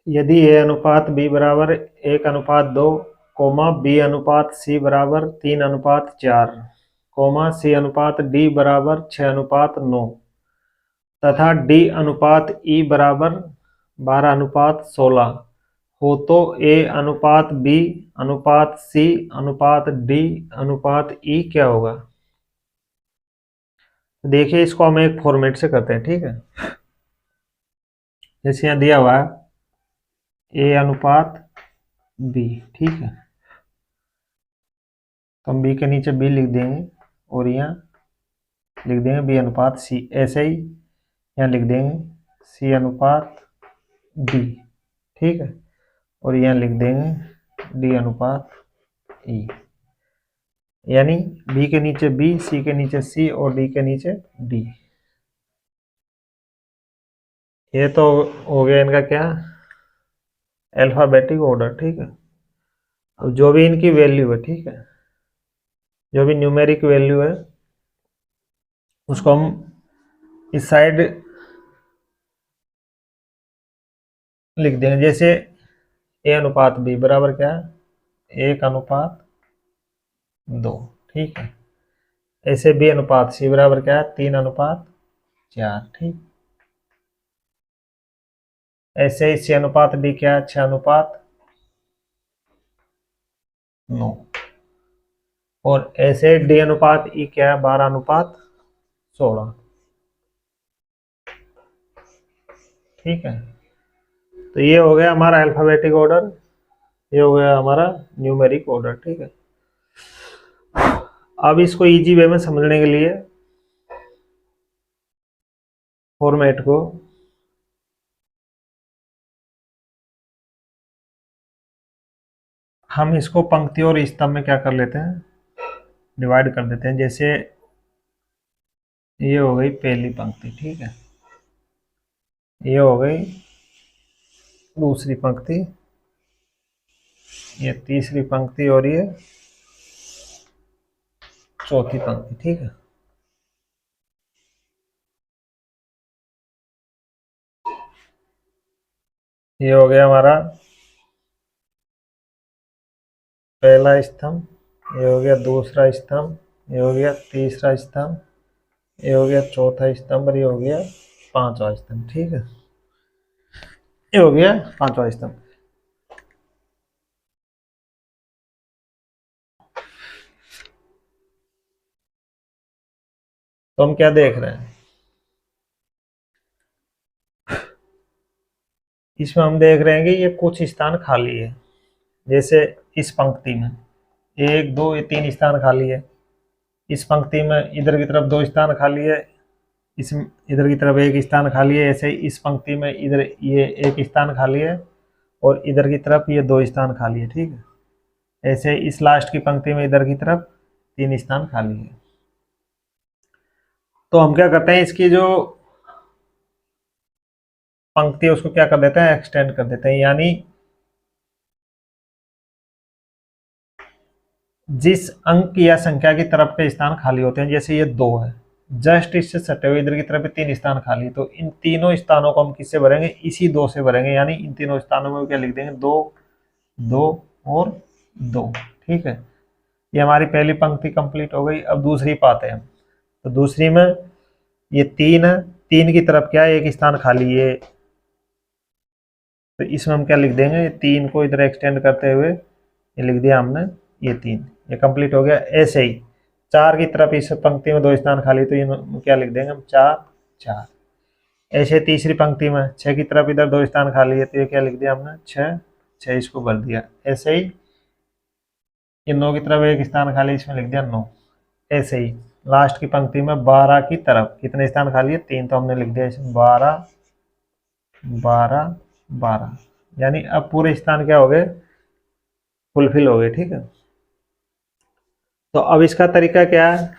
यदि ए अनुपात बी बराबर 1:2, कोमा बी अनुपात सी बराबर 3:4, कोमा सी अनुपात डी बराबर 6:9 तथा डी अनुपात ई बराबर 12:16 हो तो ए अनुपात बी अनुपात सी अनुपात डी अनुपात ई क्या होगा। देखिए इसको हम एक फॉर्मेट से करते हैं, ठीक है। जैसे यहाँ दिया हुआ है ए अनुपात बी, ठीक है, तो हम बी के नीचे बी लिख देंगे और यहाँ लिख देंगे बी अनुपात सी। ऐसे ही यहाँ लिख देंगे सी अनुपात डी, ठीक है, और यहाँ लिख देंगे डी अनुपात ई। यानी बी के नीचे बी, सी के नीचे सी और डी के नीचे डी। ये तो हो गया इनका क्या, अल्फाबेटिक ऑर्डर, ठीक है। अब जो भी इनकी वैल्यू है, ठीक है, जो भी न्यूमेरिक वैल्यू है उसको हम इस साइड लिख देंगे। जैसे ए अनुपात बी बराबर क्या है, 1:2, ठीक है। ऐसे बी अनुपात सी बराबर क्या है, 3:4, ठीक। ऐसे ही सी अनुपात डी क्या है, 6:9। और ऐसे डी अनुपात ई क्या है, 12:16, ठीक है। तो ये हो गया हमारा अल्फाबेटिक ऑर्डर, ये हो गया हमारा न्यूमेरिक ऑर्डर, ठीक है। अब इसको इजी वे में समझने के लिए फॉर्मेट को हम इसको पंक्ति और स्तंभ में क्या कर लेते हैं, डिवाइड कर देते हैं। जैसे ये हो गई पहली पंक्ति, ठीक है, ये हो गई दूसरी पंक्ति, ये तीसरी पंक्ति और ये चौथी पंक्ति, ठीक है। ये हो गया हमारा पहला स्तंभ, ये हो गया दूसरा स्तंभ, ये हो गया तीसरा स्तंभ, ये हो गया चौथा स्तंभ और ये हो गया पांचवा स्तंभ, ठीक है। ये हो गया पांचवा स्तंभ। तो हम क्या देख रहे हैं, इसमें हम देख रहे हैं कि ये कुछ स्थान खाली है। जैसे इस पंक्ति में 1 2 ये 3 स्थान खाली है, इस पंक्ति में इधर की तरफ 2 स्थान खाली है, इस इधर की तरफ 1 स्थान खाली है। ऐसे ही इस पंक्ति में इधर ये 1 स्थान खाली है और इधर की तरफ ये 2 स्थान खाली है, ठीक है। ऐसे इस लास्ट की पंक्ति में इधर की तरफ 3 स्थान खाली है। तो हम क्या करते हैं, इसकी जो पंक्ति है उसको क्या कर देते हैं, एक्सटेंड कर देते हैं। यानी जिस अंक या संख्या की तरफ के स्थान खाली होते हैं, जैसे ये 2 है, जस्ट इससे सटे हुए इधर की तरफ 3 स्थान खाली, तो इन तीनों स्थानों को हम किससे भरेंगे, इसी 2 से भरेंगे। यानी इन तीनों स्थानों में क्या लिख देंगे, 2 2 और 2, ठीक है। ये हमारी पहली पंक्ति कंप्लीट हो गई। अब दूसरी पाते हैं हम। तो दूसरी में ये 3 है, 3 की तरफ क्या है, 1 स्थान खाली है, तो इसमें हम क्या लिख देंगे, 3 को इधर एक्सटेंड करते हुए ये लिख दिया हमने, ये 3, ये कंप्लीट हो गया। ऐसे ही 4 की तरफ इस पंक्ति में 2 स्थान खाली, तो ये क्या लिख देंगे हम, 4 4। ऐसे तीसरी पंक्ति में 6 की तरफ इधर 2 स्थान खाली है, तो ये क्या लिख दिया हमने, 6 6, इसको भर दिया। ऐसे ही ये 9 की तरफ 1 स्थान खाली, इसमें लिख दिया 9। ऐसे ही लास्ट की पंक्ति में 12 की तरफ कितने स्थान खाली है, 3, तो हमने लिख दिया इसमें 12 12 12। यानी अब पूरे स्थान क्या हो गए, फुलफिल हो गए, ठीक है। तो अब इसका तरीका क्या है,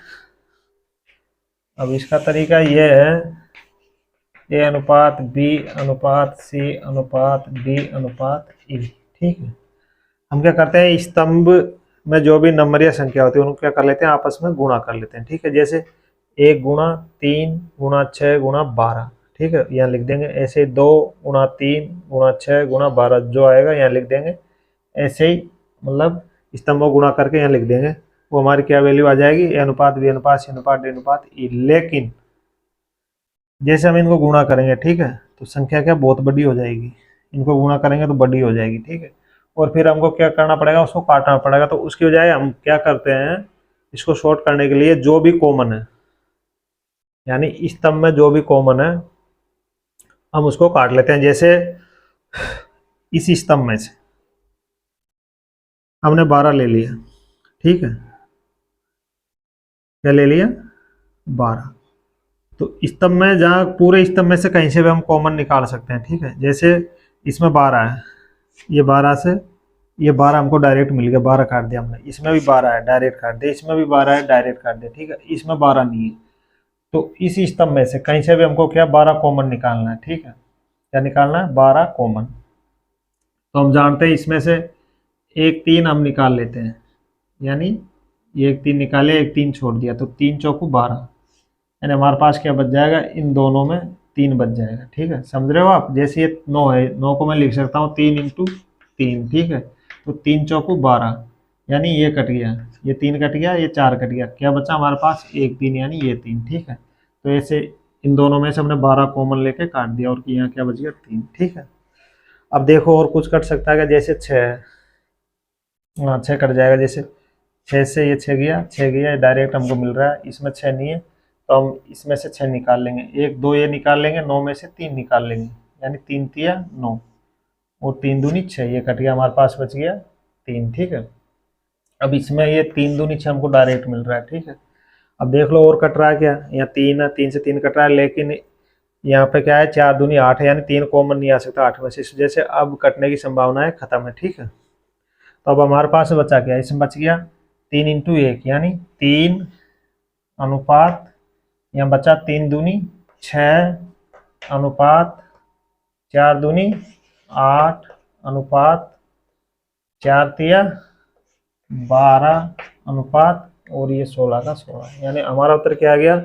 अब इसका तरीका यह है, ए अनुपात बी अनुपात सी अनुपात डी अनुपात ई, ठीक है। हम क्या करते हैं, स्तंभ में जो भी नंबर या संख्या होती है उनको क्या कर लेते हैं, आपस में गुणा कर लेते हैं, ठीक है। जैसे 1 × 3 × 6 × 12, ठीक है, यहाँ लिख देंगे। ऐसे 2 गुणा 3 गुणा 6 गुणा 12 जो आएगा यहाँ लिख देंगे। ऐसे ही मतलब स्तंभों गुणा करके यहाँ लिख देंगे। वो हमारी क्या वैल्यू आ जाएगी, ए अनुपात बी अनुपात सी अनुपात डी अनुपात ई। लेकिन जैसे हम इनको गुणा करेंगे, ठीक है, तो संख्या क्या बहुत बड़ी हो जाएगी। इनको गुणा करेंगे तो बड़ी हो जाएगी, ठीक है। और फिर हमको क्या करना पड़ेगा, उसको काटना पड़ेगा। तो उसकी बजाय हम क्या करते हैं, इसको शॉर्ट करने के लिए जो भी कॉमन है, यानी इस स्तंभ में जो भी कॉमन है हम उसको काट लेते हैं। जैसे इस स्तंभ में से हमने 12 ले लिया, ठीक है, क्या ले लिया 12। तो स्तंभ में जहाँ पूरे स्तंभ में से कहीं से भी हम कॉमन निकाल सकते हैं, ठीक है। जैसे इसमें 12 है, ये 12 से ये 12 हमको डायरेक्ट मिल गया, 12 काट दिया हमने। इसमें भी 12 है, डायरेक्ट काट दिया। इसमें भी 12 है, डायरेक्ट काट दिया, ठीक है। इसमें 12 नहीं है, तो इस स्तंभ में से कहीं से भी हमको क्या 12 कॉमन निकालना है, ठीक है। क्या निकालना है, 12 कॉमन। तो हम जानते हैं इसमें से एक 3 हम निकाल लेते हैं, यानी ये एक 3 निकाले, एक 3 छोड़ दिया, तो 3 चौकू 12, यानी हमारे पास क्या बच जाएगा, इन दोनों में 3 बच जाएगा, ठीक है। समझ रहे हो आप। जैसे ये 9 है, 9 को मैं लिख सकता हूँ 3 इंटू 3, ठीक है। तो 3 चौकू 12, यानी ये कट गया, ये 3 कट गया, ये 4 कट गया, क्या बचा हमारे पास, एक 3, यानी ये 3, ठीक है। तो ऐसे इन दोनों में से हमने 12 कॉमन लेके काट दिया, और यहाँ क्या बच गया 3, ठीक है। अब देखो और कुछ कट सकता है, जैसे 6 है, हाँ 6 कट जाएगा। जैसे 6 से ये 6 गया, 6 गया, डायरेक्ट हमको मिल रहा है। इसमें 6 नहीं है, तो हम इसमें से 6 निकाल लेंगे, 1 2 ये निकाल लेंगे, 9 में से 3 निकाल लेंगे, यानी 3 तिया 9, और 3 दूनी 6, ये कट गया, हमारे पास बच गया 3, ठीक है। अब इसमें ये 3 दूनी 6 हमको डायरेक्ट मिल रहा है, ठीक है। अब देख लो और कट रहा है क्या, यहाँ 3 है, 3 से 3 कट रहा है, लेकिन यहाँ पे क्या है, 4 दूनी 8 है, यानी 3 कॉमन नहीं आ सकता 8 में से, इस वजह से अब कटने की संभावना है खत्म है, ठीक है। तो अब हमारे पास बचा क्या, इसमें बच गया 3 इंटू 1, यानी 3 अनुपात, यहाँ बचा 3 दूनी 6 अनुपात 4 दूनी 8 अनुपात 4 तिया 12 अनुपात, और ये 16 का 16, यानी हमारा उत्तर क्या आ गया,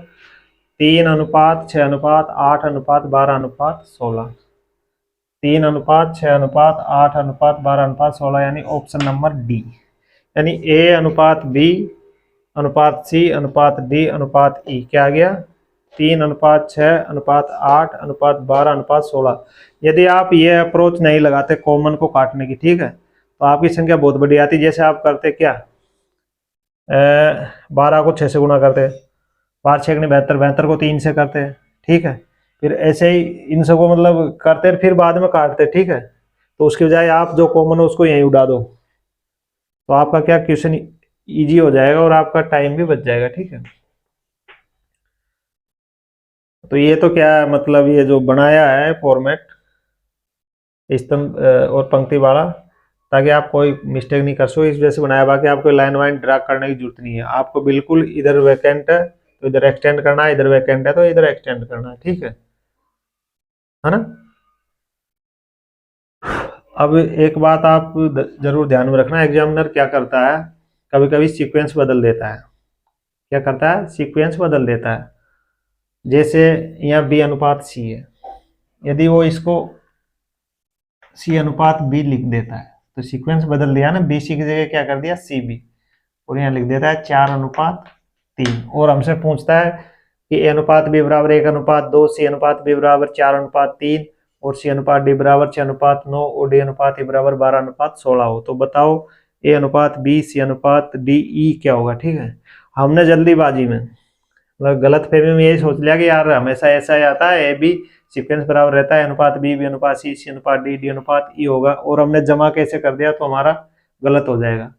3 अनुपात 6 अनुपात 8 अनुपात 12 अनुपात 16। 3 अनुपात 6 अनुपात 8 अनुपात 12 अनुपात 16, यानी ऑप्शन नंबर डी, यानी ए अनुपात बी अनुपात सी अनुपात डी अनुपात ई क्या आ गया, 3 अनुपात 6 अनुपात 8 अनुपात 12 अनुपात 16। यदि आप ये अप्रोच नहीं लगाते कॉमन को काटने की, ठीक है, तो आपकी संख्या बहुत बड़ी आती। जैसे आप करते क्या, 12 को 6 से गुणा करते, 12 6 72, 72 को 3 से करते हैं, ठीक है। फिर ऐसे ही इन सबको मतलब करते फिर बाद में काटते, ठीक है। तो उसके बजाय आप जो कॉमन है उसको यहीं उड़ा दो, तो आपका क्या क्वेश्चन इजी हो जाएगा और आपका टाइम भी बच जाएगा, ठीक है। तो ये तो क्या मतलब ये जो बनाया है फॉर्मेट स्तंभ और पंक्ति वाला, ताकि आप कोई मिस्टेक नहीं कर सको, इस वजह से बनाया। बाकी आपको लाइन वाइन ड्रा करने की जरूरत नहीं है, आपको बिल्कुल इधर वैकेंट है तो इधर एक्सटेंड करना है, इधर वैकेंट है तो इधर एक्सटेंड करना है, ठीक है ना। अब एक बात आप जरूर ध्यान में रखना, एग्जामिनर क्या करता है, कभी कभी सीक्वेंस बदल देता है। क्या करता है, सीक्वेंस बदल देता है। जैसे यहाँ बी अनुपात सी है, यदि वो इसको सी अनुपात बी लिख देता है तो सीक्वेंस बदल दिया ना, बी सी की जगह क्या कर दिया सी बी, और यहाँ लिख देता है 4 अनुपात 3, और हमसे पूछता है कि ए अनुपात बी बराबर 1 अनुपात 2, सी अनुपात बी बराबर 4 अनुपात 3, और सी अनुपात डी बराबर 6 अनुपात 9, और डी अनुपात ए बराबर 12 अनुपात 16 हो। तो बताओ ए अनुपात बी सी अनुपात डी ई क्या होगा, ठीक है। हमने जल्दीबाजी में मतलब गलत फहमी में यही सोच लिया कि यार हमेशा ऐसा ही आता है, ए बी सीक्वेंस बराबर रहता है अनुपात बी बी अनुपात सी सी अनुपात डी डी अनुपात ई होगा, और हमने जमा कैसे कर दिया तो हमारा गलत हो जाएगा,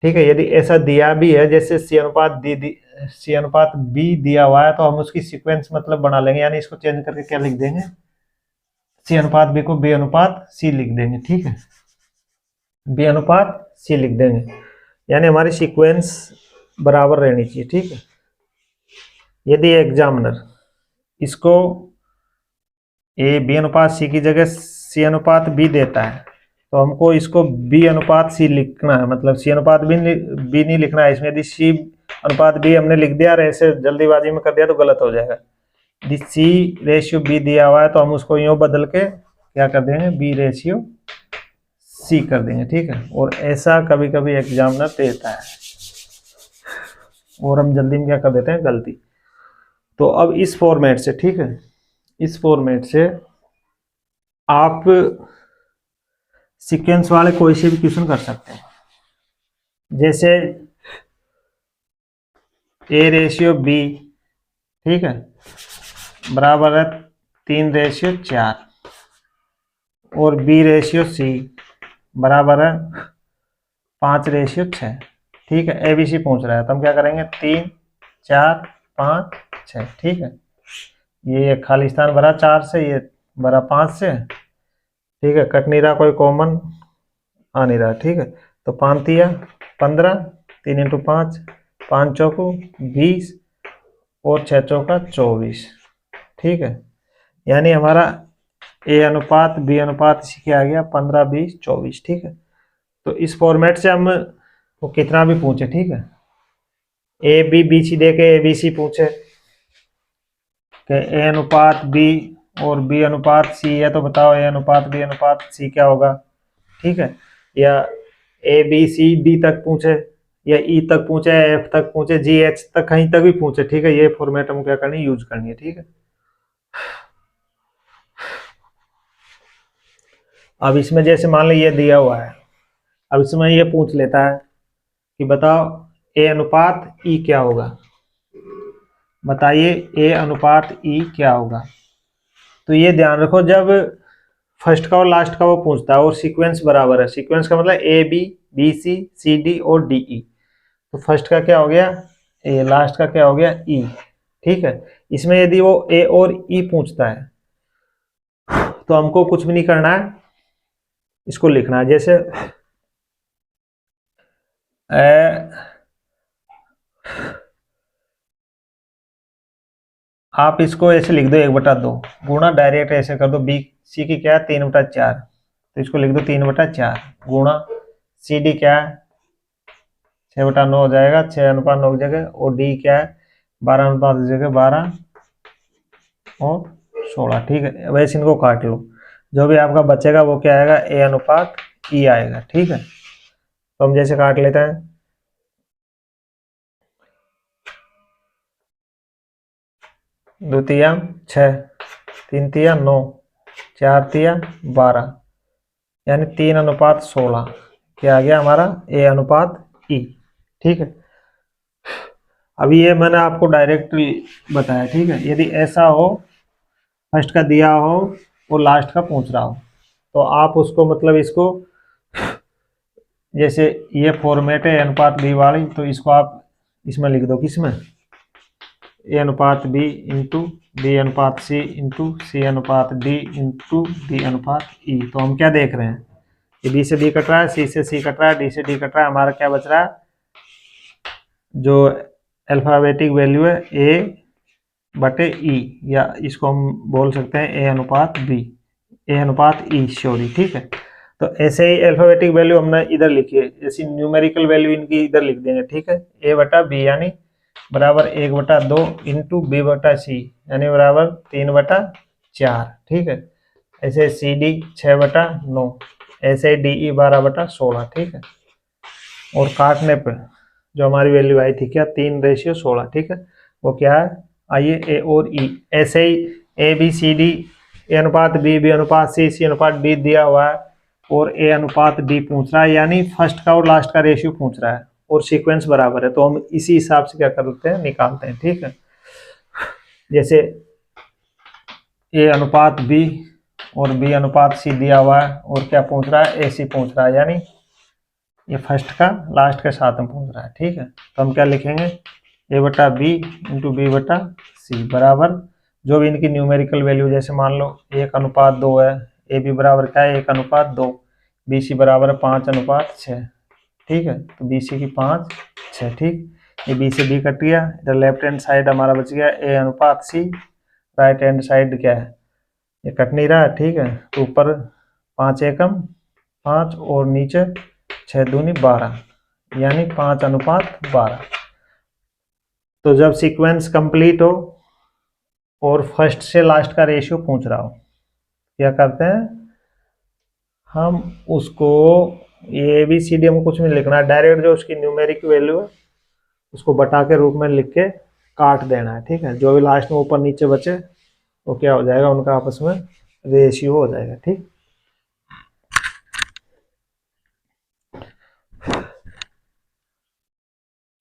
ठीक है। यदि ऐसा दिया भी है जैसे सी अनुपात बी दिया हुआ है, तो हम उसकी सीक्वेंस मतलब बना लेंगे, यानी इसको चेंज करके क्या लिख देंगे, सी अनुपात बी को बी अनुपात सी लिख देंगे, ठीक है, बी अनुपात सी लिख देंगे, यानी हमारी सीक्वेंस बराबर रहनी चाहिए, ठीक है। यदि एग्जामिनर इसको ए बी अनुपात सी की जगह सी अनुपात बी देता है, तो हमको इसको बी अनुपात सी लिखना है, मतलब सी अनुपात बी नहीं लिखना है इसमें। यदि सी अनुपात बी हमने लिख दिया और ऐसे जल्दीबाजी में कर दिया तो गलत हो जाएगा, C/B दिया हुआ है तो हम उसको यूँ बदल के क्या कर देंगे, B/C कर देंगे, ठीक है। और ऐसा कभी कभी एग्जामिनर देता है और हम जल्दी में क्या कर देते हैं, गलती। तो अब इस फॉर्मेट से, ठीक है, इस फॉर्मेट से आप सीक्वेंस वाले कोई से भी क्वेश्चन कर सकते हैं। जैसे A/B, ठीक है, बराबर है 3/4 और B/C बराबर है 5/6, ठीक है। ABC पूछ रहा है तो हम क्या करेंगे, 3 4 5 6, ठीक है। ये खाली स्थान भरा 4 से, ये भरा 5 से, ठीक है। कट नहीं रहा, कोई कॉमन आ नहीं रहा, ठीक है। तो 5 तिया 15, 3 × 5, 5 चौको 20 और 6 चौका 24, ठीक है। यानी हमारा A/B इसी के आ गया 15 20 24, ठीक है। तो इस फॉर्मेट से हम वो कितना भी पूछे, ठीक है, A/B/BC दे के ABC पूछे कि A/B और B/C है तो बताओ A/B/C क्या होगा, ठीक है। या ABCD तक पूछे, या E तक पूछे, F तक पूछे, GH तक, कहीं तक भी पूछे, ठीक है। ये फॉर्मेट हम क्या करनी, यूज करनी है, ठीक है। अब इसमें जैसे मान लो ये दिया हुआ है, अब इसमें ये पूछ लेता है कि बताओ A/E क्या होगा, बताइए A/E क्या होगा। तो ये ध्यान रखो, जब फर्स्ट का और लास्ट का वो पूछता है और सीक्वेंस बराबर है, सीक्वेंस का मतलब A B C D और DE, तो फर्स्ट का क्या हो गया A, लास्ट का क्या हो गया E, ठीक है। इसमें यदि वो A और E पूछता है तो हमको कुछ भी नहीं करना है, इसको लिखना है। जैसे आप इसको ऐसे लिख दो 1/2 गुणा, डायरेक्ट ऐसे कर दो, BC की क्या है 3/4, तो इसको लिख दो 3/4 गुणा CD क्या है 6/9 हो जाएगा, 6/9 की जगह, और D क्या है 12/5 की जगह 12 और 16, ठीक है। वैसे इनको काट लो, जो भी आपका बचेगा वो क्या आएगा, A/E आएगा, ठीक है। तो हम जैसे काट लेते हैं, 2 तिया 6, 3 तिया 9, 4 तिया 12, यानी 3/16 क्या आ गया हमारा A/E, ठीक है। अभी ये मैंने आपको डायरेक्ट बताया, ठीक है। यदि ऐसा हो, फर्स्ट का दिया हो और लास्ट का पूछ रहा हो, तो आप उसको मतलब इसको, जैसे ये फॉर्मेट है A/B वाली, तो इसको आप इसमें लिख दो, किसमें, A/B into B/C into C/D into D/E। तो हम क्या देख रहे हैं कि B से B कट रहा है, C से C कट रहा है, D से D कट रहा है, हमारा क्या बच रहा है, जो अल्फाबेटिक वैल्यू है A/E, या इसको हम बोल सकते हैं A/E, सॉरी, ठीक है। तो ऐसे ही अल्फाबेटिक वैल्यू हमने इधर लिखी है, जैसे न्यूमेरिकल वैल्यू इनकी इधर लिख देंगे, ठीक है। A/B यानी बराबर 1/2 इंटू B/C यानी बराबर 3/4, ठीक है। ऐसे CD 6/9, ऐसे DE 12/16, ठीक है। और काटने पर जो हमारी वैल्यू आई थी क्या 3/16, ठीक है, वो क्या है, आइए A और E। ऐसे ही ABCD A/B B/C C/D दिया हुआ है और A/D पूछ रहा है, यानी फर्स्ट का और लास्ट का रेशियो पूछ रहा है और सीक्वेंस बराबर है, तो हम इसी हिसाब से क्या करते हैं, निकालते हैं, ठीक है। जैसे A/B और B/C दिया हुआ है और क्या पूछ रहा है, AC पूछ रहा है, यानी ये फर्स्ट का लास्ट के साथ में पूछ रहा है, ठीक है। तो हम क्या लिखेंगे, A/B इंटू B/C बराबर जो भी इनकी न्यूमेरिकल वैल्यू, जैसे मान लो 1/2 है, AB बराबर क्या है 1/2, BC बराबर 5/6, ठीक है। तो BC की 5 6, ठीक। ये B से B कट गया, इधर लेफ्ट हैंड साइड हमारा बच गया A/C, राइट हैंड साइड क्या है, ये कट नहीं रहा है, ठीक है। तो ऊपर 5 एकम 5 और नीचे 6 दूनी 12, यानी 5/12। तो जब सीक्वेंस कंप्लीट हो और फर्स्ट से लास्ट का रेशियो पूछ रहा हो, क्या करते हैं हम उसको, ये बी सी डी में कुछ नहीं लिखना है, डायरेक्ट जो उसकी न्यूमेरिक वैल्यू है उसको बटा के रूप में लिख के काट देना है। ठीक है, जो भी लास्ट में ऊपर नीचे बचे वो क्या हो जाएगा, उनका आपस में रेशियो हो जाएगा। ठीक।